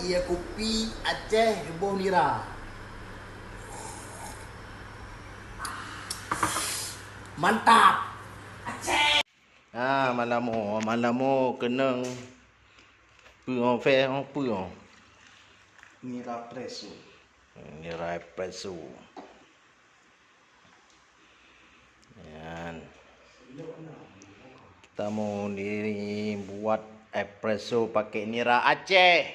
Ia kopi Aceh heboh nira. Mantap. Malamu kenang puong fe hong puong. Nira preso. Nira espresso. Yan. Kita mau buat espresso pakai nira Aceh.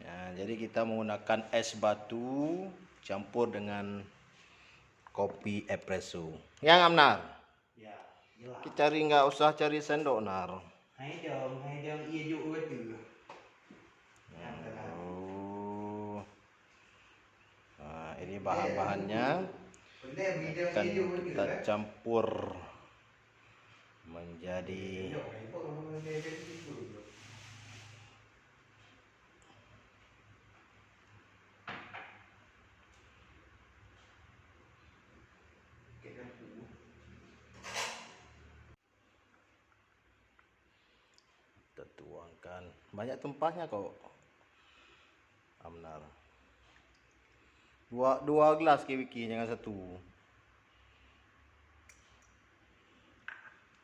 Ya, jadi kita menggunakan es batu campur dengan kopi espresso. Yang Amnar. Ya, jelas. Kita cari nggak usah cari sendok Nar. Hai dong iya juga tu. Oh. Nah, ini bahan-bahannya akan kita campur menjadi kita tuangkan banyak tumpahnya kok Amnar. Dua gelas Wiki, jangan satu.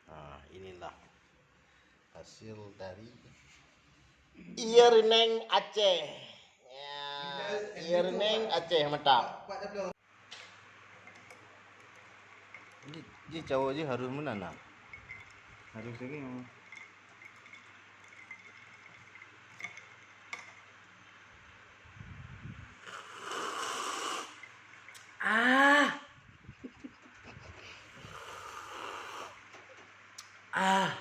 Nah, inilah hasil dari Ierneng Aceh. Ya, Ierneng Aceh mantap. Ji cowok ji harus menanam. Harus lagi. Ah. Ah.